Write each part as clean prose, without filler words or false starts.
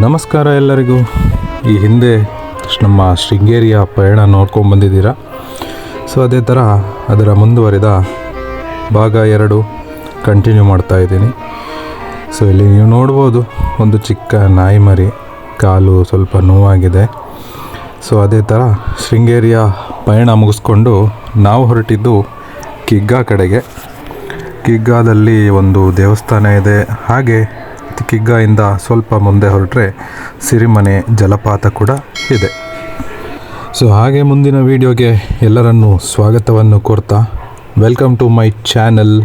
ನಮಸ್ಕಾರ ಎಲ್ಲರಿಗೂ. ಈ ಹಿಂದೆ ನಮ್ಮ ಶೃಂಗೇರಿಯ ಪಯಣ ನೋಡ್ಕೊಂಡು ಬಂದಿದ್ದೀರಾ. ಸೊ ಅದೇ ಥರ ಅದರ ಮುಂದುವರಿದ ಭಾಗ 2 ಕಂಟಿನ್ಯೂ ಮಾಡ್ತಾ ಇದ್ದೀನಿ. ಸೊ ಇಲ್ಲಿ ನೀವು ನೋಡ್ಬೋದು, ಒಂದು ಚಿಕ್ಕ ನಾಯಿ ಮರಿ, ಕಾಲು ಸ್ವಲ್ಪ ನೋವಾಗಿದೆ. ಸೊ ಅದೇ ಥರ ಶೃಂಗೇರಿಯ ಪಯಣ ಮುಗಿಸ್ಕೊಂಡು ನಾವು ಹೊರಟಿದ್ದು ಕಿಗ್ಗಾ ಕಡೆಗೆ. ಕಿಗ್ಗಾದಲ್ಲಿ ಒಂದು ದೇವಸ್ಥಾನ ಇದೆ. ಹಾಗೆ ಕಿಗ್ಗಾಯಿಂದ ಸ್ವಲ್ಪ ಮುಂದೆ ಹೊರಟ್ರೆ ಸಿರಿಮನೆ ಜಲಪಾತ ಕೂಡ ಇದೆ. ಸೊ ಹಾಗೆ ಮುಂದಿನ ವಿಡಿಯೋಗೆ ಎಲ್ಲರನ್ನೂ ಸ್ವಾಗತವನ್ನು ಕೋರ್ತಾ, welcome to my channel.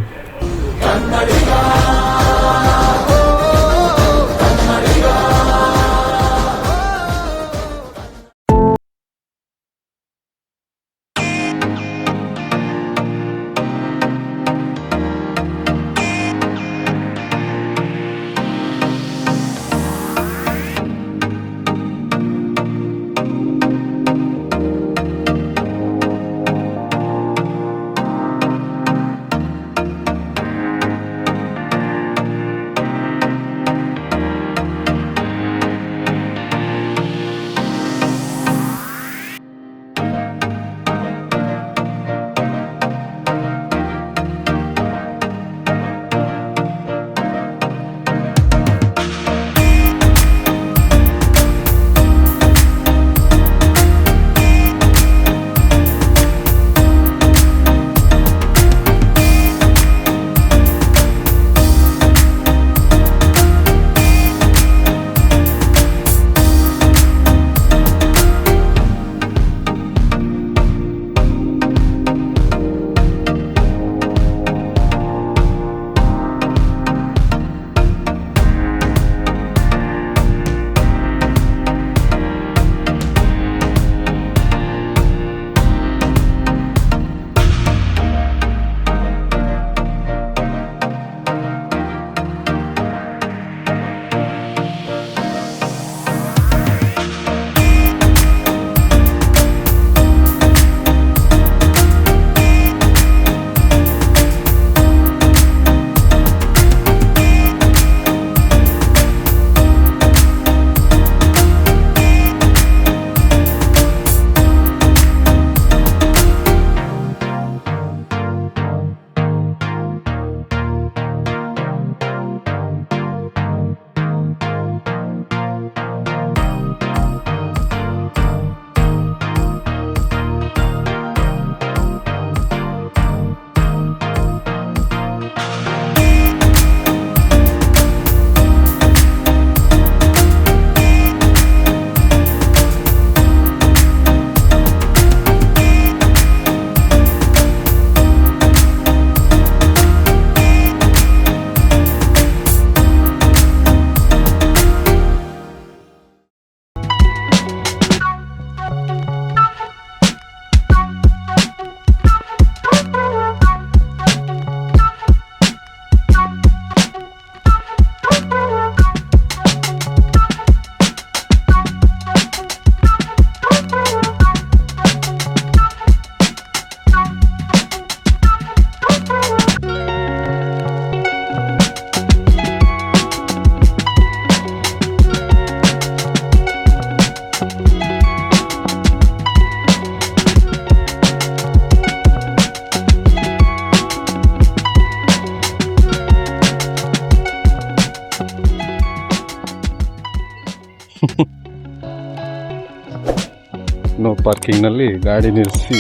No ಪಾರ್ಕಿಂಗ್ನಲ್ಲಿ ಗಾಡಿ ನಿಲ್ಲಿಸಿ,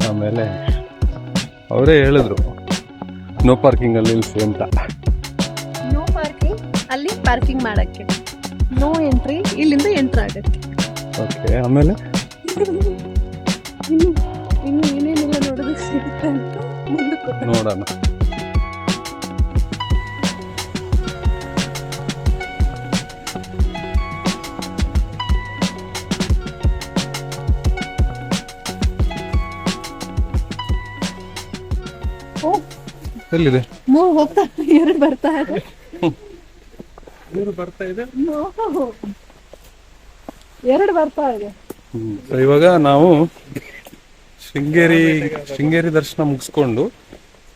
ಆಮೇಲೆ ಅವರೇ ಹೇಳಿದ್ರು ನೋ ಪಾರ್ಕಿಂಗಲ್ಲಿ ನಿಲ್ಲಿಸಿ ಅಂತ. ನೋ ಪಾರ್ಕಿಂಗ್, ಅಲ್ಲಿ ಪಾರ್ಕಿಂಗ್ ಮಾಡೋಕ್ಕೆ, ನೋ ಎಂಟ್ರಿ, ಇಲ್ಲಿಂದ ಎಂಟ್ರ್ ಆಗುತ್ತೆ. ಓಕೆ, ಆಮೇಲೆ ಇನ್ನು ಏನೇನೆಲ್ಲ ನೋಡೋದಕ್ಕೆ ಸಿಗುತ್ತೆ ಅಂತ ಮುಂದಕ್ಕೆ ನೋಡೋಣ. ಎಲ್ಲಿದೆ? 3 ಹೋಗ್ತಾ 2 ಬರ್ತಾ ಇದೆ. 3 ಬರ್ತಾ ಇದೆ, 2 ಬರ್ತಾ ಇದೆ. ಇವಾಗ ನಾವು ಶೃಂಗೇರಿ ದರ್ಶನ ಮುಗಿಸ್ಕೊಂಡು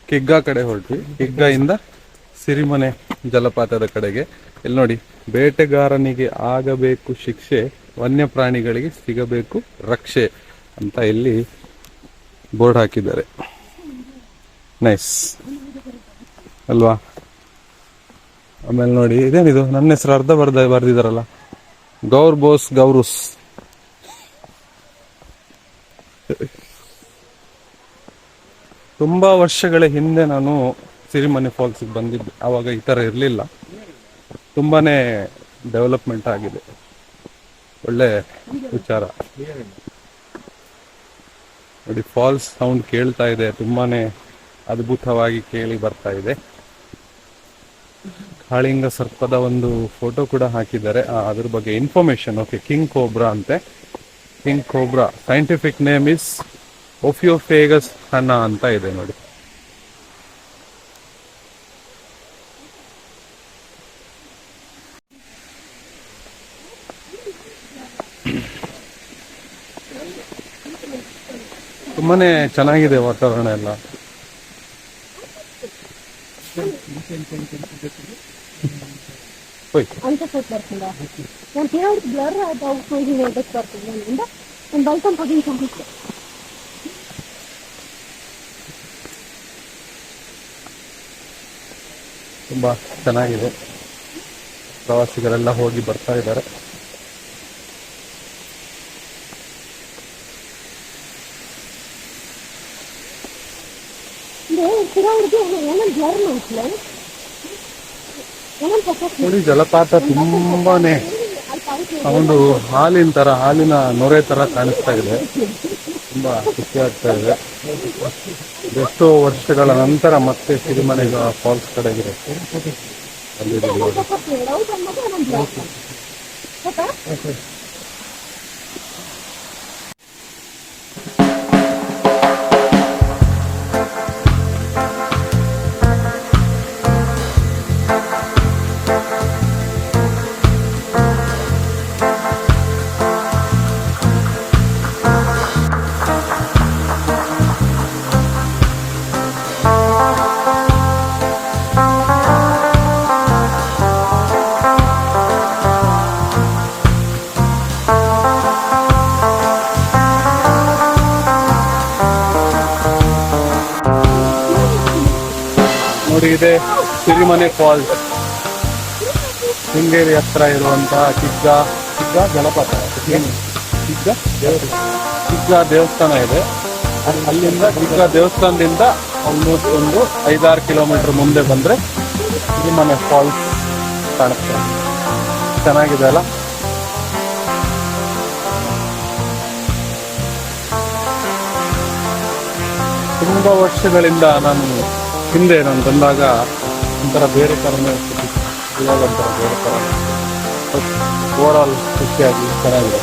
ಕಿಗ್ಗಾ ಕಡೆ ಹೊರಟ್ವಿ. ಕಿಗ್ಗಾಯಿಂದ ಸಿರಿಮನೆ ಜಲಪಾತದ ಕಡೆಗೆ. ಇಲ್ಲಿ ನೋಡಿ, ಬೇಟೆಗಾರನಿಗೆ ಆಗಬೇಕು ಶಿಕ್ಷೆ, ವನ್ಯಪ್ರಾಣಿಗಳಿಗೆ ಸಿಗಬೇಕು ರಕ್ಷೆ ಅಂತ ಇಲ್ಲಿ ಬೋರ್ಡ್ ಹಾಕಿದ್ದಾರೆ. ನೈಸ್ ಅಲ್ವಾ? ಆಮೇಲೆ ನೋಡಿ, ಇದೇನಿದು ನನ್ನ ಹೆಸರು ಅರ್ಧ ಬರ್ದಿದಾರಲ್ಲ, ಗೌರ್ ಬೋಸ್ ಗೌರುಸ್. ತುಂಬಾ ವರ್ಷಗಳ ಹಿಂದೆ ನಾನು ಸಿರಿಮನೆ ಫಾಲ್ಸ್ಗೆ ಬಂದಿದ್ದೆ. ಆವಾಗ ಈ ತರ ಇರಲಿಲ್ಲ. ತುಂಬಾನೇ ಡೆವಲಪ್ಮೆಂಟ್ ಆಗಿದೆ. ಒಳ್ಳೆ ವಿಚಾರ ನೋಡಿ. ಫಾಲ್ಸ್ ಸೌಂಡ್ ಕೇಳ್ತಾ ಇದೆ, ತುಂಬಾನೇ ಅದ್ಭುತವಾಗಿ ಕೇಳಿ ಬರ್ತಾ ಇದೆ. ಕಾಳಿಂಗ ಸರ್ಪದ ಒಂದು ಫೋಟೋ ಕೂಡ ಹಾಕಿದ್ದಾರೆ. ಅದ್ರ ಬಗ್ಗೆ ಇನ್ಫಾರ್ಮೇಶನ್. ಓಕೆ, ಕಿಂಗ್ ಕೋಬ್ರಾ ಅಂತೆ. King cobra scientific name is Ophiophagus hannah ಅಂತ ಇದೆ ನೋಡಿ. ತುಂಬಾನೇ ಚೆನ್ನಾಗಿದೆ ವಾತಾವರಣ ಎಲ್ಲ. ಅಂತ ಫೋಟೋ ಬರ್ತಿಲ್ಲ. ನಾನು ಹೇಳೋದು ಬ್ಲರ್ ಆದವು ಹೇಳಕ್ಕೆ ಬರ್ತಿಲ್ಲ. ನಾನು ಬಲ್ಕಂಪ್ ಹೋಗಿ ಕಂಪ್ಲೀಟ್. ತುಂಬಾ ಚೆನ್ನಾಗಿದೆ. ಪ್ರವಾಸಿಗರೆಲ್ಲ ಹೋಗಿ ಬರ್ತಾ ಇದ್ದಾರೆ. ನೋಡಿ, ಜಲಪಾತ ತುಂಬಾನೇ ಒಂದು ಹಾಲಿನ ತರ, ಹಾಲಿನ ನೊರೆ ತರ ಕಾಣಿಸ್ತಾ ಇದೆ. ತುಂಬಾ ಖುಷಿ ಆಗ್ತಾ ಇದೆ. ಎಷ್ಟೋ ವರ್ಷಗಳ ನಂತರ ಮತ್ತೆ ಸಿರಿಮನೆ ಫಾಲ್ಸ್ ಕಡೆಗೆ ನೋಡಿ. ಇದೆ ಸಿರಿಮನೆ ಫಾಲ್ಸ್, ಶೃಂಗೇರಿ ಹತ್ರ ಇರುವಂತಹ ಕಿಗ್ಗ ಜಲಪಾತ. ಕಿಗ್ಗ ದೇವಸ್ಥಾನ ಇದೆ. ಅಲ್ಲಿಂದ ಕಿಗ್ಗ ದೇವಸ್ಥಾನದಿಂದ ಆಲ್ಮೋಸ್ಟ್ ಒಂದು 5-6 ಕಿಲೋಮೀಟರ್ ಮುಂದೆ ಬಂದ್ರೆ ಸಿರಿಮನೆ ಫಾಲ್ಸ್ ಕಾಣುತ್ತೆ. ಚೆನ್ನಾಗಿದೆ ಅಲ್ಲ? ತುಂಬಾ ವರ್ಷಗಳಿಂದ ಹಿಂದೆ ನಾನು ಬಂದಾಗ ಒಂಥರ ಬೇರೆ ಥರನೇ ಇವಾಗ ಒಂಥರ ಬೇರೆ ಥರ. ಓವರ್ ಆಲ್ ಖುಷಿಯಾಗಿ ಚೆನ್ನಾಗಿದೆ.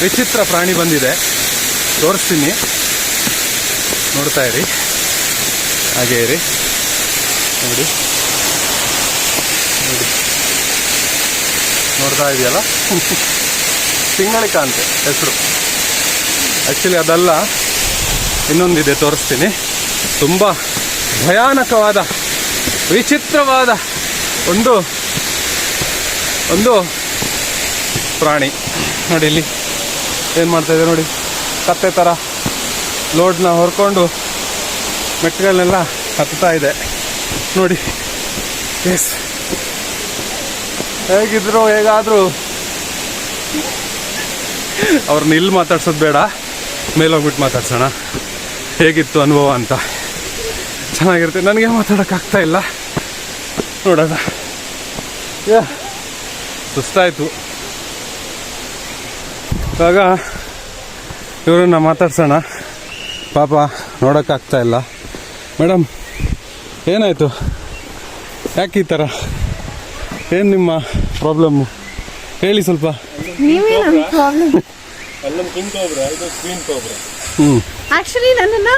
ವಿಚಿತ್ರ ಪ್ರಾಣಿ ಬಂದಿದೆ, ತೋರಿಸ್ತೀನಿ, ನೋಡ್ತಾ ಇರಿ, ಹಾಗೇ ಇರಿ. ನೋಡಿ ನೋಡಿ, ನೋಡ್ತಾ ಇದೆಯಲ್ಲ, ಪಿಂಗಳಿಕ ಅಂತೆ ಹೆಸರು. ಆ್ಯಕ್ಚುಲಿ ಅದಲ್ಲ, ಇನ್ನೊಂದಿದೆ, ತೋರಿಸ್ತೀನಿ. ತುಂಬ ಭಯಾನಕವಾದ ವಿಚಿತ್ರವಾದ ಒಂದು ಪ್ರಾಣಿ. ನೋಡಿ ಇಲ್ಲಿ ಏನು ಮಾಡ್ತಾಯಿದೆ ನೋಡಿ, ಕತ್ತೆ ಥರ ಲೋಡ್ನ ಹೊರ್ಕೊಂಡು ಮೆಟ್ಟುಗಳನ್ನೆಲ್ಲ ಹತ್ತಾ ಇದೆ ನೋಡಿ. ಎಸ್, ಹೇಗಾದರೂ ಅವ್ರನ್ನ ಇಲ್ಲಿ ಮಾತಾಡ್ಸೋದು ಬೇಡ, ಮೇಲೋಗ್ಬಿಟ್ಟು ಮಾತಾಡ್ಸೋಣ ಹೇಗಿತ್ತು ಅನುಭವ ಅಂತ. ಚೆನ್ನಾಗಿರುತ್ತೆ. ನನಗೆ ಮಾತಾಡೋಕ್ಕಾಗ್ತಾ ಇಲ್ಲ, ನೋಡೋಣ. ಸುಸ್ತಾಯಿತು. ಇವಾಗ ಇವರನ್ನ ಮಾತಾಡ್ಸೋಣ. ಪಾಪ ನೋಡೋಕ್ಕಾಗ್ತಾ ಇಲ್ಲ. ಮೇಡಮ್, ಏನಾಯಿತು? ಯಾಕೆ ಈ ಥರ? ಏನು ನಿಮ್ಮ ಪ್ರಾಬ್ಲಮ್ಮು ಹೇಳಿ ಸ್ವಲ್ಪ. ಆಕ್ಚುಲಿ ನನ್ನನ್ನ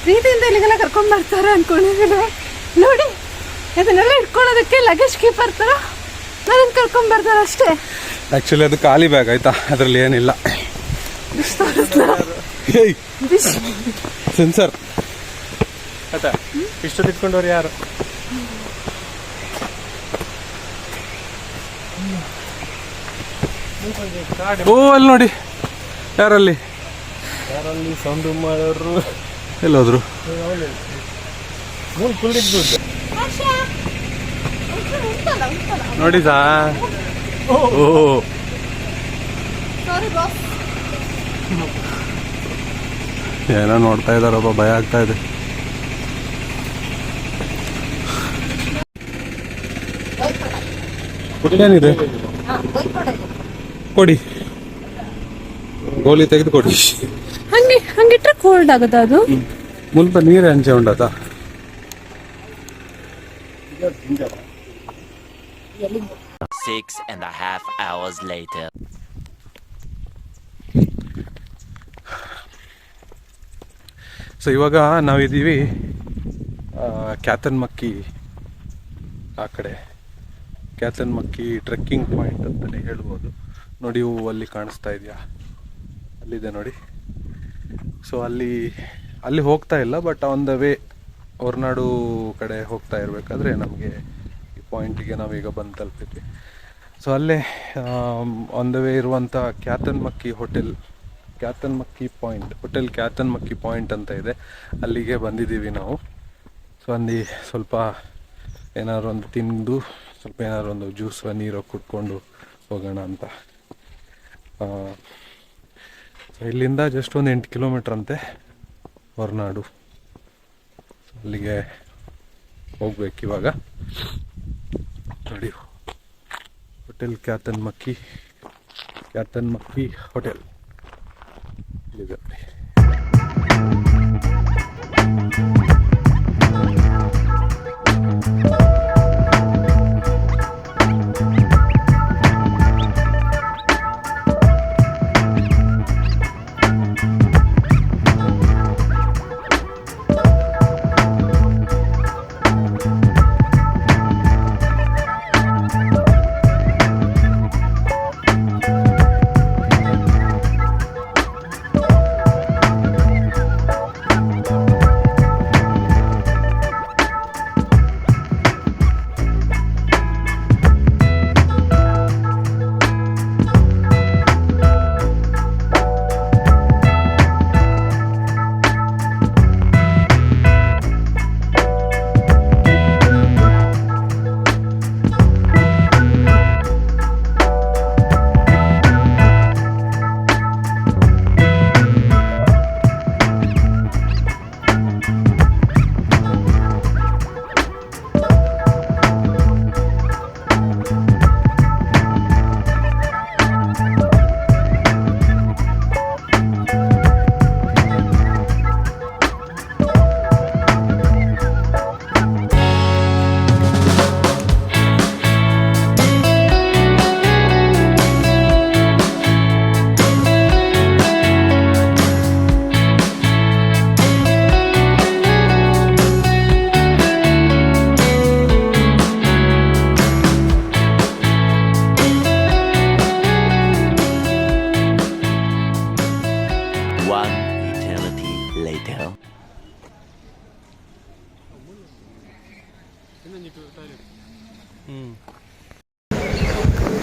ಪ್ರೀತಿಯಿಂದ ಇಲ್ಲಿಗೆಲ್ಲ ಕರ್ಕೊಂಡ್ ಬರ್ತಾರೆ ಅನ್ಕೊಂಡಿದ್ದೀನಿ. ನೋಡಿ, ಇದನ್ನೆಲ್ಲ ಇಟ್ಕೊಳ್ಳೋದಕ್ಕೆ ಲಗೇಜ್ ಕೀಪರ್ ಥರ ನನ್ನ ಕರ್ಕೊಂಡ್ ಬರ್ತಾರೆ ಅಷ್ಟೇ. ಆ್ಯಕ್ಚುಲಿ ಅದು ಖಾಲಿ ಬ್ಯಾಗ್ ಆಯ್ತಾ, ಅದರಲ್ಲಿ ಏನಿಲ್ಲ. ಸೆನ್ಸರ್ ಆಯ್ತಾ, ಇಷ್ಟೊತ್ತು ಇಟ್ಕೊಂಡವ್ರು ಯಾರು? ಓ, ಅಲ್ಲಿ ನೋಡಿ, ಯಾರಲ್ಲಿ ಸೌಂಡ್ ಮಾಡೋರು ಎಲ್ಲೋದ್ರು? ನೋಡಿ ಸಾ. ಓ, ಏನೋ ನೋಡ್ತಾ ಇದಾರಪ್ಪ, ಭಯ ಆಗ್ತಾ ಇದೆ. ಏನಿದೆ? ಕೊಡಿ, ಗೋಲಿ ತೆಗೆದು ಕೊಡಿ. ಹಂಗಿಟ್ರೆ ಕೋಲ್ಡ್ ಆಗದ ಅದು? ಮುಲ್ಪ ನೀರೇ ಹಂಚೆ ಉಂಡತ. 6.5 hours later. ಸೊ ಇವಾಗ ನಾವಿದ್ದೀವಿ ಕ್ಯಾತನ್ಮಕ್ಕಿ ಆ ಕಡೆ. ಕ್ಯಾತನ್ಮಕ್ಕಿ ಟ್ರೆಕ್ಕಿಂಗ್ ಪಾಯಿಂಟ್ ಅಂತಲೇ ಹೇಳ್ಬೋದು. ನೋಡಿ, ಹೂವು ಅಲ್ಲಿ ಕಾಣಿಸ್ತಾ ಇದೆಯಾ? ಅಲ್ಲಿದೆ ನೋಡಿ. ಸೊ ಅಲ್ಲಿ ಹೋಗ್ತಾ ಇಲ್ಲ, but on the way Horanadu ಕಡೆ ಹೋಗ್ತಾ ಇರಬೇಕಾದ್ರೆ ನಮಗೆ ಈ ಪಾಯಿಂಟಿಗೆ ನಾವೀಗ ಬಂದು ತಲುಪಿದ್ವಿ. ಸೊ ಅಲ್ಲೇ ಆನ್ ದ ವೇ ಇರುವಂಥ ಕ್ಯಾತನ್ಮಕ್ಕಿ ಪಾಯಿಂಟ್ ಅಂತ ಇದೆ, ಅಲ್ಲಿಗೆ ಬಂದಿದ್ದೀವಿ ನಾವು. ಸೊ ಅಲ್ಲಿ ಸ್ವಲ್ಪ ಏನಾದ್ರು ಒಂದು ತಿಂದು, ಸ್ವಲ್ಪ ಏನಾದ್ರು ಒಂದು ಜ್ಯೂಸ್ ನೀರು ಕುಟ್ಕೊಂಡು ಹೋಗೋಣ ಅಂತ. ಸೊ ಇಲ್ಲಿಂದ ಜಸ್ಟ್ ಒಂದು 8 ಕಿಲೋಮೀಟ್ರ್ ಅಂತೆ ಹೊರನಾಡು. ಅಲ್ಲಿಗೆ ಹೋಗ್ಬೇಕಿವಾಗ. ನೋಡಿ, ಹೋಟೆಲ್ ಕ್ಯಾತನ್ಮಕ್ಕಿ ಹೋಟೆಲ್ ಇಲ್ಲಿದೆ ನೋಡಿ.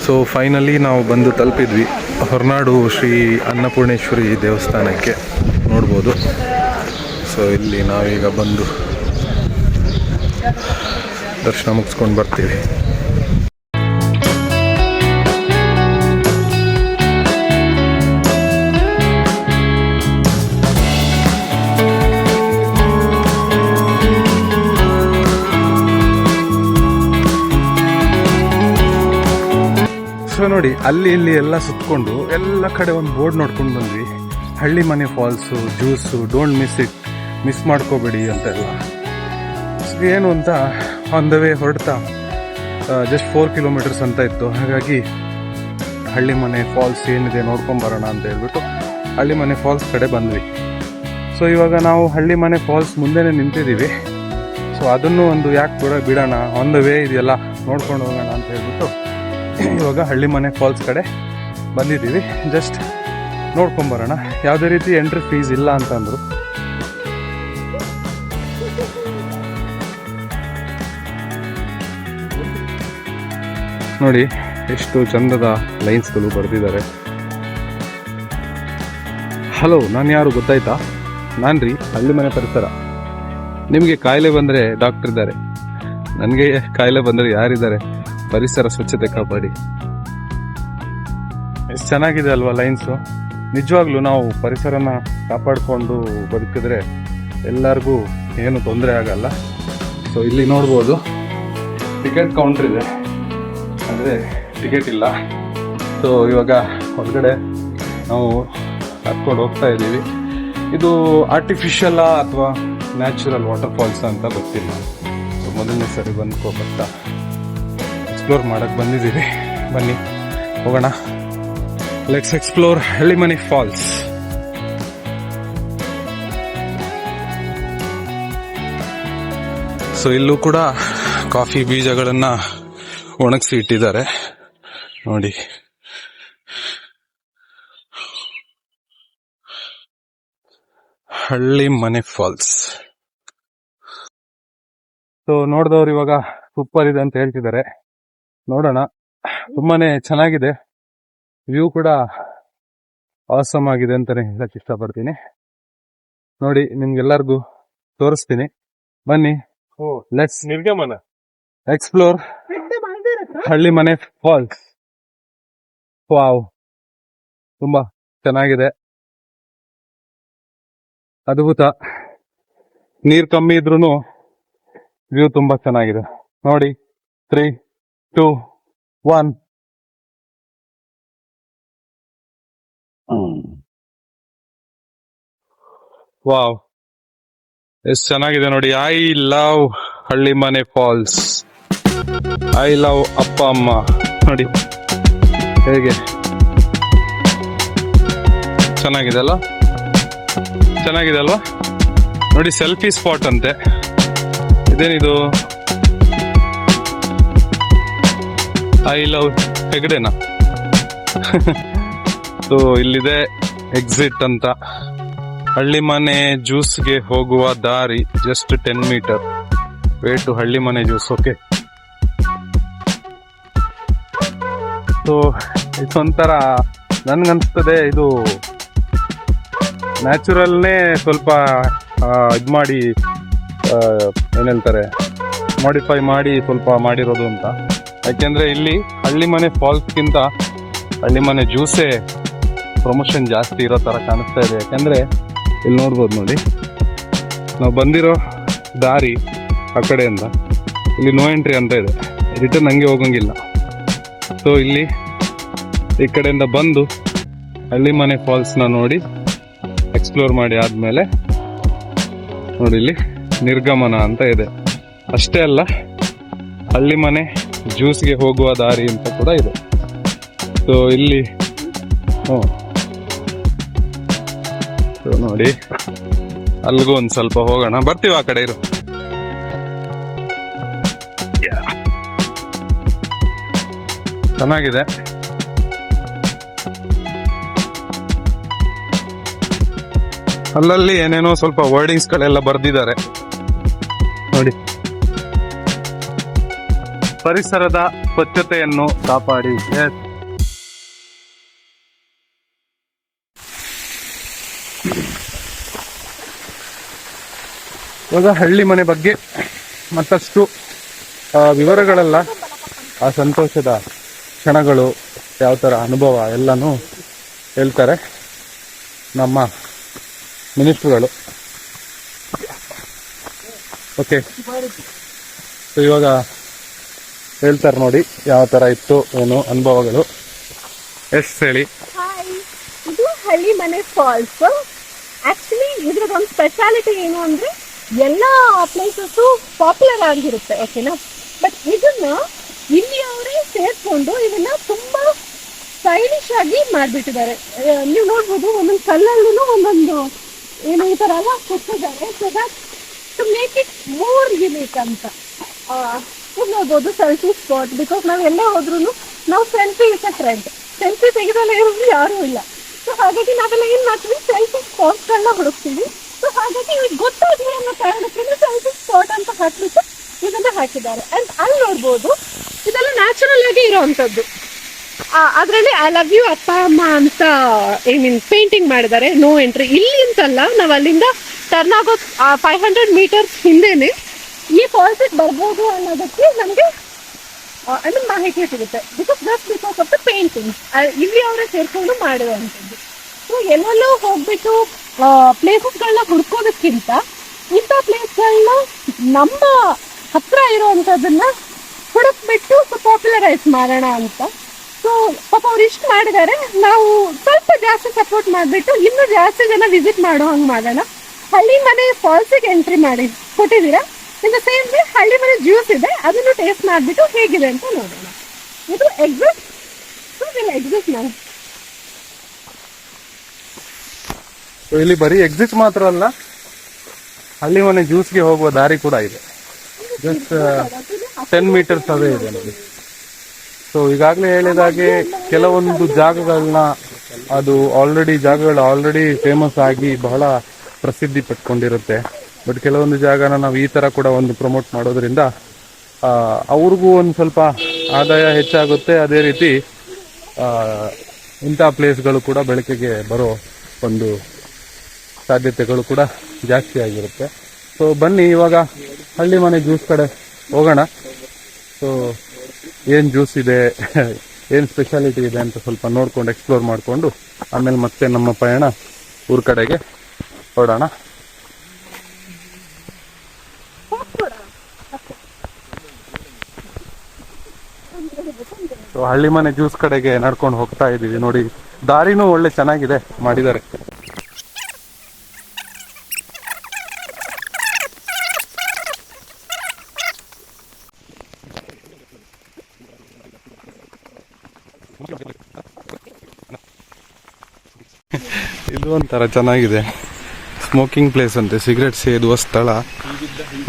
ಸೊ ಫೈನಲಿ ನಾವು ಬಂದು ತಲುಪಿದ್ವಿ ಹೊರನಾಡು ಶ್ರೀ ಅನ್ನಪೂರ್ಣೇಶ್ವರಿ ದೇವಸ್ಥಾನಕ್ಕೆ ನೋಡ್ಬೋದು. ಸೊ ಇಲ್ಲಿ ನಾವೀಗ ಬಂದು ದರ್ಶನ ಮುಗಿಸ್ಕೊಂಡು ಬರ್ತೀವಿ. ಸೊ ನೋಡಿ ಅಲ್ಲಿ ಇಲ್ಲಿ ಎಲ್ಲ ಸುತ್ತಕೊಂಡು ಎಲ್ಲ ಕಡೆ ಒಂದು ಬೋರ್ಡ್ ನೋಡ್ಕೊಂಡು ಬಂದ್ವಿ. ಹಳ್ಳಿ ಮನೆ ಫಾಲ್ಸು, ಜ್ಯೂಸು, ಡೋಂಟ್ ಮಿಸ್ ಮಾಡ್ಕೋಬೇಡಿ ಅಂತೆಲ್ಲ. ಸೊ ಏನು ಅಂತ ಆನ್ ದ ವೇ ಹೊರಡ್ತಾ ಜಸ್ಟ್ 4 ಕಿಲೋಮೀಟರ್ಸ್ ಅಂತ ಇತ್ತು. ಹಾಗಾಗಿ ಹಳ್ಳಿ ಮನೆ ಫಾಲ್ಸ್ ಏನಿದೆ ನೋಡ್ಕೊಂಬರೋಣ ಅಂತ ಹೇಳ್ಬಿಟ್ಟು ಹಳ್ಳಿ ಮನೆ ಫಾಲ್ಸ್ ಕಡೆ ಬಂದ್ವಿ. ಸೊ ಇವಾಗ ನಾವು ಹಳ್ಳಿ ಮನೆ ಫಾಲ್ಸ್ ಮುಂದೆನೇ ನಿಂತಿದ್ದೀವಿ. ಸೊ ಅದನ್ನು ಒಂದು ಯಾಕೆ ಬಿಡೋಣ, ಆನ್ ದ ವೇ ಇದೆಲ್ಲ ನೋಡ್ಕೊಂಡು ಹೋಗೋಣ ಅಂತ ಹೇಳ್ಬಿಟ್ಟು ಇವಾಗ ಹಳ್ಳಿ ಮನೆ ಫಾಲ್ಸ್ ಕಡೆ ಬಂದಿದ್ದೀವಿ. ಜಸ್ಟ್ ನೋಡ್ಕೊಂಬರೋಣ. ಯಾವುದೇ ರೀತಿ ಎಂಟ್ರಿ ಫೀಸ್ ಇಲ್ಲ ಅಂತಂದರು. ನೋಡಿ ಎಷ್ಟು ಚಂದದ ಲೈನ್ಸ್ಗಳು ಬರೆದಿದ್ದಾರೆ. ಹಲೋ, ನಾನು ಯಾರು ಗೊತ್ತಾಯ್ತಾ? ನಾನು ರೀ ಹಳ್ಳಿ ಮನೆ ಪರಿಸರ. ನಿಮಗೆ ಕಾಯಿಲೆ ಬಂದರೆ ಡಾಕ್ಟರ್ ಇದ್ದಾರೆ, ನನಗೆ ಕಾಯಿಲೆ ಬಂದರೆ ಯಾರಿದ್ದಾರೆ? ಪರಿಸರ ಸ್ವಚ್ಛತೆ ಕಾಪಾಡಿ. ಎಷ್ಟು ಚೆನ್ನಾಗಿದೆ ಅಲ್ವಾ ಲೈನ್ಸು. ನಿಜವಾಗ್ಲೂ ನಾವು ಪರಿಸರನ ಕಾಪಾಡಿಕೊಂಡು ಬದುಕಿದ್ರೆ ಎಲ್ಲರಿಗೂ ಏನು ತೊಂದರೆ ಆಗಲ್ಲ. ಸೊ ಇಲ್ಲಿ ನೋಡ್ಬೋದು ಟಿಕೆಟ್ ಕೌಂಟ್ರ್ ಇದೆ, ಅಂದರೆ ಟಿಕೆಟ್ ಇಲ್ಲ. ಸೊ ಇವಾಗ ಹೊರಗಡೆ ನಾವು ಹತ್ಕೊಂಡು ಹೋಗ್ತಾ ಇದ್ದೀವಿ. ಇದು ಆರ್ಟಿಫಿಷಿಯಲ್ಲಾ ಅಥವಾ ನ್ಯಾಚುರಲ್ ವಾಟರ್ ಫಾಲ್ಸ್ ಅಂತ ಗೊತ್ತಿಲ್ಲ. ಸೊ ಮೊದಲನೇ ಸರಿ ಬರ್ತಾ ಎಕ್ಸ್ಪ್ಲೋರ್ ಮಾಡಕ್ಕೆ ಬಂದಿದ್ದೀವಿ. ಬನ್ನಿ ಹೋಗೋಣ. ಲೆಟ್ಸ್ ಎಕ್ಸ್ಪ್ಲೋರ್ ಹಳ್ಳಿ ಮನೆ ಫಾಲ್ಸ್. ಸೊ ಇಲ್ಲೂ ಕೂಡ ಕಾಫಿ ಬೀಜಗಳನ್ನು ಒಣಗಿಸಿ ಇಟ್ಟಿದ್ದಾರೆ ನೋಡಿ. ಹಳ್ಳಿ ಮನೆ ಫಾಲ್ಸ್. ಸೊ ನೋಡಿದವ್ರು ಇವಾಗ ಸೂಪರ್ ಇದೆ ಅಂತ ಹೇಳ್ತಿದ್ದಾರೆ. ನೋಡೋಣ. ತುಂಬಾನೇ ಚೆನ್ನಾಗಿದೆ, ವ್ಯೂ ಕೂಡ ಆಸಮ್ ಆಗಿದೆ ಅಂತಾನೆ ಹೇಳಕ್ ಇಷ್ಟಪಡ್ತೀನಿ. ನೋಡಿ ನಿಮ್ಗೆಲ್ಲರಿಗೂ ತೋರಿಸ್ತೀನಿ, ಬನ್ನಿ. ಲೆಟ್ಸ್ ನಿರ್ಗಮನ ಎಕ್ಸ್ಪ್ಲೋರ್ ಹಳ್ಳಿ ಮನೆ ಫಾಲ್ಸ್. ವಾವ್, ತುಂಬಾ ಚೆನ್ನಾಗಿದೆ, ಅದ್ಭುತ. ನೀರ್ ಕಮ್ಮಿ ಇದ್ರೂನು ವ್ಯೂ ತುಂಬಾ ಚೆನ್ನಾಗಿದೆ ನೋಡಿ. 3, 2, 1. ವಾವ್, ಎಷ್ಟು ಚೆನ್ನಾಗಿದೆ ನೋಡಿ. ಐ ಲವ್ ಹಳ್ಳಿ ಮನೆ ಫಾಲ್ಸ್. ಐ ಲವ್ ಅಪ್ಪ ಅಮ್ಮ. ನೋಡಿ ಹೇಗೆ ಚೆನ್ನಾಗಿದೆ ಅಲ್ವಾ? ಚೆನ್ನಾಗಿದೆ ಅಲ್ವಾ? ನೋಡಿ ಸೆಲ್ಫಿ ಸ್ಪಾಟ್ ಅಂತೆ. ಇದೇನಿದು? ಐ ಲವ್ ಹೆಗಡೆನಾ? ಸೊ ಇಲ್ಲಿದೆ ಎಕ್ಸಿಟ್ ಅಂತ. ಹಳ್ಳಿ ಮನೆ ಜ್ಯೂಸ್ಗೆ ಹೋಗುವ ದಾರಿ ಜಸ್ಟ್ 10 ಮೀಟರ್. ವೇ ಟು ಹಳ್ಳಿ ಮನೆ ಜ್ಯೂಸ್. ಓಕೆ. ಸೊ ಇದೊಂಥರ ನನ್ಗನ್ಸ್ತದೆ ಇದು ನ್ಯಾಚುರಲ್ನೇ ಸ್ವಲ್ಪ ಇದು ಮಾಡಿ ಏನ್ ಹೇಳ್ತಾರೆ, ಮಾಡಿಫೈ ಮಾಡಿ ಸ್ವಲ್ಪ ಮಾಡಿರೋದು ಅಂತ. ಯಾಕೆಂದ್ರೆ ಇಲ್ಲಿ ಹಳ್ಳಿ ಮನೆ ಫಾಲ್ಸ್ಗಿಂತ ಹಳ್ಳಿ ಮನೆ ಜ್ಯೂಸೇ ಪ್ರಮೋಷನ್ ಜಾಸ್ತಿ ಇರೋ ತರ ಕಾಣಿಸ್ತಾ ಇದೆ. ಯಾಕಂದ್ರೆ ಇಲ್ಲಿ ನೋಡ್ಬೋದು ನೋಡಿ, ನಾವು ಬಂದಿರೋ ದಾರಿ ಆ ಕಡೆಯಿಂದ ಇಲ್ಲಿ ನೋ ಎಂಟ್ರಿ ಅಂತ ಇದೆ, ರಿಟರ್ನ್ ಹಂಗೆ ಹೋಗಂಗಿಲ್ಲ. ಸೊ ಇಲ್ಲಿ ಈ ಕಡೆಯಿಂದ ಬಂದು ಹಳ್ಳಿ ಮನೆ ಫಾಲ್ಸ್ನ ನೋಡಿ ಎಕ್ಸ್ಪ್ಲೋರ್ ಮಾಡಿ ಆದ್ಮೇಲೆ ನೋಡಿ ಇಲ್ಲಿ ನಿರ್ಗಮನ ಅಂತ ಇದೆ. ಅಷ್ಟೇ ಅಲ್ಲ, ಹಳ್ಳಿ ಮನೆ ಜ್ಯೂಸ್ಗೆ ಹೋಗುವ ದಾರಿ ಅಂತ ಕೂಡ ಇದೆ. ಸೊ ಇಲ್ಲಿ ಸೊ ನೋಡಿ ಅಲ್ಲಿಗೂ ಒಂದು ಸ್ವಲ್ಪ ಹೋಗೋಣ, ಬರ್ತೀವಿ ಆ ಕಡೆ ಇರು. ಚೆನ್ನಾಗಿದೆ. ಅಲ್ಲಲ್ಲಿ ಏನೇನೋ ಸ್ವಲ್ಪ ವರ್ಡಿಂಗ್ಸ್ ಗಳೆಲ್ಲ ಬರ್ದಿದ್ದಾರೆ ನೋಡಿ. ಪರಿಸರದ ಸ್ವಚ್ಛತೆಯನ್ನು ಕಾಪಾಡಿ. ಇವಾಗ ಹಳ್ಳಿ ಮನೆ ಬಗ್ಗೆ ಮತ್ತಷ್ಟು ವಿವರಗಳೆಲ್ಲ, ಆ ಸಂತೋಷದ ಕ್ಷಣಗಳು, ಯಾವ ಥರ ಅನುಭವ ಎಲ್ಲನೂ ಹೇಳ್ತಾರೆ ನಮ್ಮ ಮಿನಿಸ್ಟ್ರುಗಳು. ಓಕೆ, ಸೊ ಇವಾಗ ಹೇಳ್ತಾರೆ ನೋಡಿ ಯಾವ ಥರ ಇತ್ತು ಏನು ಅನುಭವಗಳು. ಎಷ್ಟು ಹೇಳಿ. ಇದು ಹಳ್ಳಿ ಮನೆ ಫಾಲ್ಸ್. ಆಕ್ಚುಲಿ ಇದ್ರದೊಂದು ಸ್ಪೆಷಾಲಿಟಿ ಏನು ಅಂದ್ರೆ ಎಲ್ಲ ಪ್ಲೇಸಸ್ ಪಾಪ್ಯುಲರ್ ಆಗಿರುತ್ತೆ, ಓಕೆನಾ. ಬಟ್ ಇದನ್ನ ಇಲ್ಲಿ ಅವರೇ ಸೇರ್ಕೊಂಡು ಇದನ್ನ ತುಂಬಾ ಸ್ಟೈಲಿಶ್ ಆಗಿ ಮಾಡ್ಬಿಟ್ಟಿದ್ದಾರೆ. ನೀವು ನೋಡ್ಬೋದು ಒಂದೊಂದು ಕಲ್ಲಲ್ಲೂ ಒಂದೊಂದು ಏನು ಈ ತರ ಎಲ್ಲ ಕೊಟ್ಟಿದ್ದಾರೆ. So that to make it more unique ಅಂತ. ಈಗ ನೋಡ್ಬೋದು ಸೆಲ್ಫಿ ಸ್ಪಾಟ್. ಬಿಕಾಸ್ ನಾವು ಎಲ್ಲ ಹೋದ್ರೂ ನಾವು selfie is a trend. Selfie ತೆಗೆದಲ್ಲ ಇರೋದು ಯಾರೂ ಇಲ್ಲ. ಸೊ ಹಾಗಾಗಿ ನಾವೆಲ್ಲ ಏನ್ ಮಾಡ್ತೀವಿ, ಸೆಲ್ಫಿ ಸ್ಪಾಟ್ಗಳನ್ನ ಹುಡುಕ್ತೀವಿ. ಸೊ ಹಾಗಾಗಿ ಈಗ ಗೊತ್ತಾಗ್ಲಿ ಅನ್ನೋ ಕಾರಣಕ್ಕೆ ಸೆಲ್ಫಿ ಸ್ಪಾಟ್ ಅಂತ ಹಾಕ್ಬಿಟ್ಟು ಇದನ್ನ ಹಾಕಿದ್ದಾರೆ. ಅಂಡ್ ಅಲ್ಲಿ ನೋಡ್ಬೋದು ಇದೆಲ್ಲ ನ್ಯಾಚುರಲ್ ಆಗಿ ಇರೋವಂಥದ್ದು. ಅದರಲ್ಲಿ ಐ ಲವ್ ಯು ಅಪ್ಪ ಅಮ್ಮ ಅಂತ ಪೇಂಟಿಂಗ್ ಮಾಡಿದ್ದಾರೆ. ನೋ ಎಂಟ್ರಿ ಇಲ್ಲಿ ಅಂತಲ್ಲ, ನಾವು ಅಲ್ಲಿಂದ ಟರ್ನ್ ಆಗೋ 500 ಮೀಟರ್ಸ್ ಹಿಂದೆನೆ ಈ ಫಾಲ್ಸಿಗೆ ಬರ್ಬೋದು ಅನ್ನೋದಕ್ಕೆ ನಮಗೆ ಮಾಹಿತಿ ಸಿಗುತ್ತೆ. ಬಿಕಾಸ್ ಆಫ್ ದ ಪೇಂಟಿಂಗ್ ಇಲ್ಲಿ ಅವರೇ ಸೇರ್ಕೊಂಡು ಮಾಡಿರುವಂಥದ್ದು. ಸೊ ಎಲ್ಲೆಲ್ಲೋ ಹೋಗ್ಬಿಟ್ಟು ಪ್ಲೇಸಸ್ಗಳನ್ನ ಹುಡ್ಕೋದಕ್ಕಿಂತ ಇಂಥ ಪ್ಲೇಸ್ಗಳನ್ನ ನಮ್ಮ ಹತ್ರ ಇರುವಂಥದ್ದನ್ನ ಹುಡುಕ್ಬಿಟ್ಟು ಪಾಪ್ಯುಲರೈಸ್ ಮಾಡೋಣ ಅಂತ. ಸೊ ಪಾಪ ಅವ್ರು ಇಷ್ಟು ಮಾಡಿದ್ದಾರೆ. ನಾವು ಸ್ವಲ್ಪ ಜಾಸ್ತಿ ಸಪೋರ್ಟ್ ಮಾಡಿಬಿಟ್ಟು ಇನ್ನೂ ಜಾಸ್ತಿ ಜನ ವಿಸಿಟ್ ಮಾಡೋ ಹಂಗೆ ಮಾಡೋಣ. ಹಳ್ಳಿ ಮನೆ ಫಾಲ್ಸಿಗೆ ಎಂಟ್ರಿ ಮಾಡಿ ಕೊಟ್ಟಿದ್ದೀರಾ. ಇನ್ ದ ಸೇಮ್ ವೇ ಹಳ್ಳಿ ಮನೆ ಜ್ಯೂಸ್ ಇದೆ, ಅದನ್ನು ಟೇಸ್ಟ್ ಮಾಡಿಬಿಟ್ಟು ಹೇಗಿದೆ ಅಂತ ನೋಡೋಣ. ಇದು ಎಕ್ಸಿಸ್ಟ್ ನಾವು ಇಲ್ಲಿ ಬರೀ ಎಕ್ಸಿಟ್ ಮಾತ್ರ ಅಲ್ಲ, ಹಳ್ಳಿ ಮನೆ ಜ್ಯೂಸ್ಗೆ ಹೋಗುವ ದಾರಿ ಕೂಡ ಇದೆ. ಜಸ್ಟ್ 10 ಮೀಟರ್ಸ್ ಅವೇ ಇದೆ ನೋಡಿ. ಸೊ ಈಗಾಗಲೇ ಹೇಳಿದಾಗೆ ಕೆಲವೊಂದು ಜಾಗಗಳನ್ನ ಅದು ಆಲ್ರೆಡಿ ಫೇಮಸ್ ಆಗಿ ಬಹಳ ಪ್ರಸಿದ್ಧಿ ಪಟ್ಕೊಂಡಿರುತ್ತೆ. ಬಟ್ ಕೆಲವೊಂದು ಜಾಗನ ನಾವು ಈ ತರ ಕೂಡ ಒಂದು ಪ್ರಮೋಟ್ ಮಾಡೋದ್ರಿಂದ ಅವ್ರಿಗೂ ಒಂದು ಸ್ವಲ್ಪ ಆದಾಯ ಹೆಚ್ಚಾಗುತ್ತೆ. ಅದೇ ರೀತಿ ಇಂಥ ಪ್ಲೇಸ್ಗಳು ಕೂಡ ಬೆಳಕಿಗೆ ಬರೋ ಒಂದು ಸಾಧ್ಯತೆಗಳು ಕೂಡ ಜಾಸ್ತಿ ಆಗಿರುತ್ತೆ. ಸೊ ಬನ್ನಿ ಇವಾಗ ಹಳ್ಳಿ ಮನೆ ಜ್ಯೂಸ್ ಕಡೆ ಹೋಗೋಣ. ಸೊ ಏನು ಜ್ಯೂಸ್ ಇದೆ, ಏನು ಸ್ಪೆಷಾಲಿಟಿ ಇದೆ ಅಂತ ಸ್ವಲ್ಪ ನೋಡ್ಕೊಂಡು ಎಕ್ಸ್ಪ್ಲೋರ್ ಮಾಡಿಕೊಂಡು ಆಮೇಲೆ ಮತ್ತೆ ನಮ್ಮ ಪಯಣ ಊರ ಕಡೆಗೆ ಹೊರಡೋಣ. ಸೊ ಹಳ್ಳಿ ಮನೆ ಜ್ಯೂಸ್ ಕಡೆಗೆ ನಡ್ಕೊಂಡು ಹೋಗ್ತಾ ಇದೀವಿ ನೋಡಿ. ದಾರಿನೂ ಒಳ್ಳೆ ಚೆನ್ನಾಗಿದೆ ಮಾಡಿದ್ದಾರೆ. ಇದು ಒಂಥರ ಚೆನ್ನಾಗಿದೆ. ಸ್ಮೋಕಿಂಗ್ ಪ್ಲೇಸ್ ಅಂತೆ, ಸಿಗರೆಟ್ ಸೇದುವ ಸ್ಥಳ.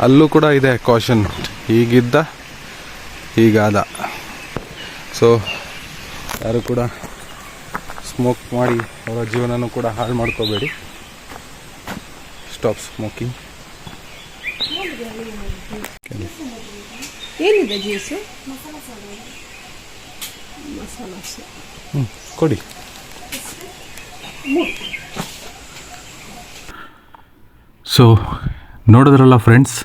ಅಲ್ಲೂ ಕೂಡ ಇದೆ ಕಾಷನ್, ಹೀಗಿದ್ದ ಹೀಗಾದ. ಸೊ ಯಾರು ಕೂಡ ಸ್ಮೋಕ್ ಮಾಡಿ ಅವರ ಜೀವನನೂ ಕೂಡ ಹಾಳು ಮಾಡ್ಕೋಬೇಡಿ. Stop smoking. ಏನಿದೆ ಜ್ಯೂಸು? ಕೊಡಿ. ಸೊ ನೋಡಿದ್ರಲ್ಲ ಫ್ರೆಂಡ್ಸ್.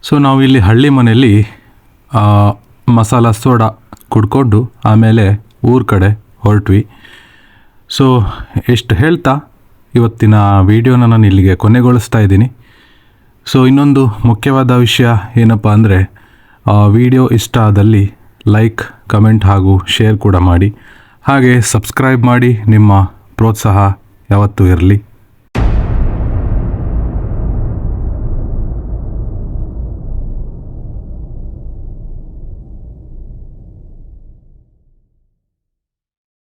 ಸೊ ನಾವು ಇಲ್ಲಿ ಹಳ್ಳಿ ಮನೆಯಲ್ಲಿ ಮಸಾಲ ಸೋಡಾ ಕುಡ್ಕೊಂಡು ಆಮೇಲೆ ಊರ ಕಡೆ ಹೊರಟ್ವಿ. ಸೊ ಎಷ್ಟು ಹೇಳ್ತಾ ಇವತ್ತಿನ ವಿಡಿಯೋನ ನಾನು ಇಲ್ಲಿಗೆ ಕೊನೆಗೊಳಿಸ್ತಾ ಇದ್ದೀನಿ. ಸೊ ಇನ್ನೊಂದು ಮುಖ್ಯವಾದ ವಿಷಯ ಏನಪ್ಪ ಅಂದರೆ, ವಿಡಿಯೋ ಇಷ್ಟ ಆದಲ್ಲಿ ಲೈಕ್, ಕಮೆಂಟ್ ಹಾಗೂ ಶೇರ್ ಕೂಡ ಮಾಡಿ. ಹಾಗೆ ಸಬ್ಸ್ಕ್ರೈಬ್ ಮಾಡಿ. ನಿಮ್ಮ ಪ್ರೋತ್ಸಾಹ ಯಾವತ್ತೂ ಇರಲಿ.